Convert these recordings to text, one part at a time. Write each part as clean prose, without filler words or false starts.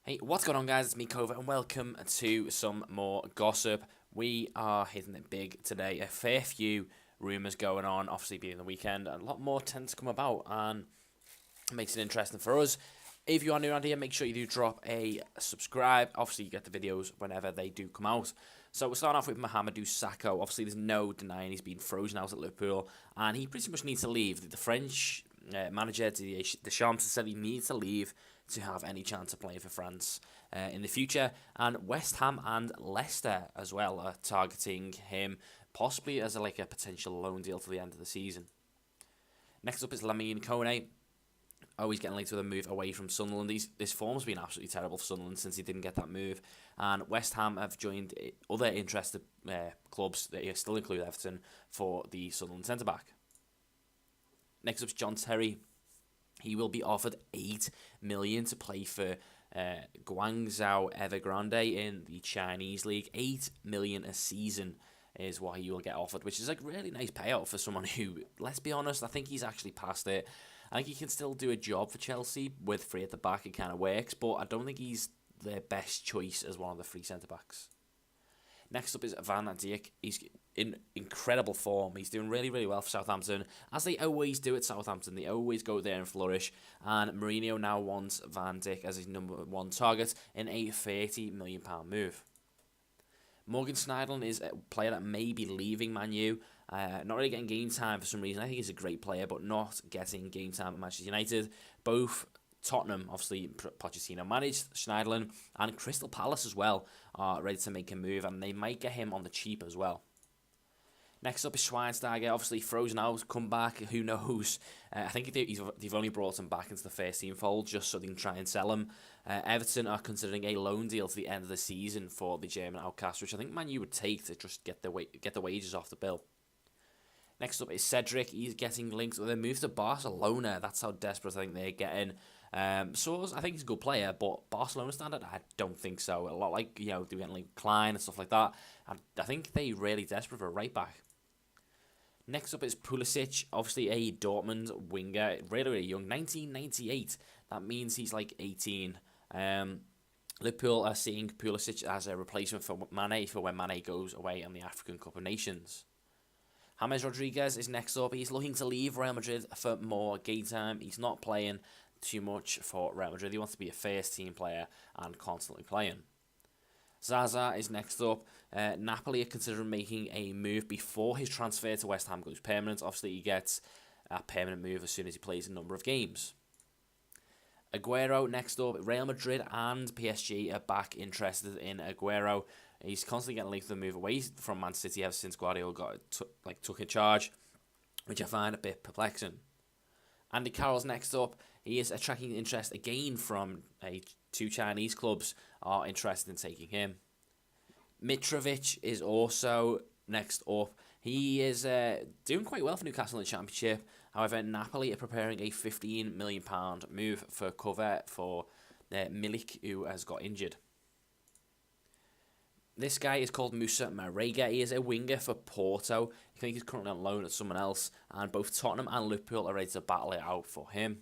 Hey, what's going on, guys? It's me, Kova, and welcome to some more gossip. We are hitting it big today. A fair few rumours going on, obviously being the weekend. A lot more tend to come about, and it makes it interesting for us. If you are new around here, make sure you do drop a subscribe. Obviously, you get the videos whenever they do come out. So we'll start off with Mahamadou Sakho. Obviously, there's no denying he's been frozen out at Liverpool, and he pretty much needs to leave. The French manager, Didier Deschamps, said he needs to leave to have any chance of playing for France in the future. And West Ham and Leicester as well are targeting him, possibly as a potential loan deal to the end of the season. Next up is Lamine Kone. Always getting linked with a move away from Sunderland. This form's been absolutely terrible for Sunderland since he didn't get that move. And West Ham have joined other interested clubs that still include Everton for the Sunderland centre-back. Next up is John Terry. He will be offered $8 million to play for Guangzhou Evergrande in the Chinese league. $8 million a season is what he will get offered, which is really nice payout for someone who, let's be honest, I think he's actually past it. I think he can still do a job for Chelsea with three at the back. It kind of works, but I don't think he's their best choice as one of the three centre-backs. Next up is Van Dijk. He's in incredible form. He's doing really, really well for Southampton, as they always do at Southampton. They always go there and flourish. And Mourinho now wants Van Dijk as his number one target in a £30 million move. Morgan Schneiderlin is a player that may be leaving Man U. Not really getting game time for some reason. I think he's a great player, but not getting game time at Manchester United. Both Tottenham, obviously Pochettino managed, Schneiderlin, and Crystal Palace as well are ready to make a move, and they might get him on the cheap as well. Next up is Schweinsteiger, obviously frozen out, come back, who knows. I think they've only brought him back into the first team fold just so they can try and sell him. Everton are considering a loan deal to the end of the season for the German outcast, which I think Man U would take to just get the wages off the bill. Next up is Cedric. He's getting linked with a move to Barcelona. That's how desperate I think they're getting. So I think he's a good player, but Barcelona standard, I don't think so. A lot like, they're getting linked Klein and stuff like that. And I think they're really desperate for a right back. Next up is Pulisic, obviously a Dortmund winger, really, really young, 1998. That means he's like 18. Liverpool are seeing Pulisic as a replacement for Mane for when Mane goes away on the African Cup of Nations. James Rodriguez is next up. He's looking to leave Real Madrid for more game time. He's not playing too much for Real Madrid. He wants to be a first team player and constantly playing. Zaza is next up. Napoli are considering making a move before his transfer to West Ham goes permanent. Obviously, he gets a permanent move as soon as he plays a number of games. Aguero next up. Real Madrid and PSG are back interested in Aguero. He's constantly getting linked to the move away from Man City ever since Guardiola took in charge, which I find a bit perplexing. Andy Carroll's next up. He is attracting interest again from two Chinese clubs are interested in taking him. Mitrovic is also next up. He is doing quite well for Newcastle in the Championship. However, Napoli are preparing a £15 million move for Kova for Milik, who has got injured. This guy is called Musa Marega. He is a winger for Porto. I think he's currently on loan at someone else, and both Tottenham and Liverpool are ready to battle it out for him.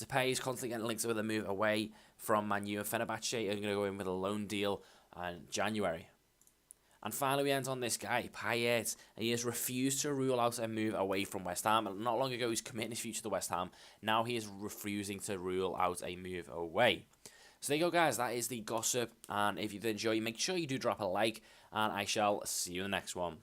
Depay is constantly getting linked with a move away from Man U, and Fenerbahce are going to go in with a loan deal in January. And finally, we end on this guy, Payet. He has refused to rule out a move away from West Ham. Not long ago, he's committing his future to West Ham. Now he is refusing to rule out a move away. So there you go, guys. That is the gossip. And if you did enjoy, make sure you do drop a like. And I shall see you in the next one.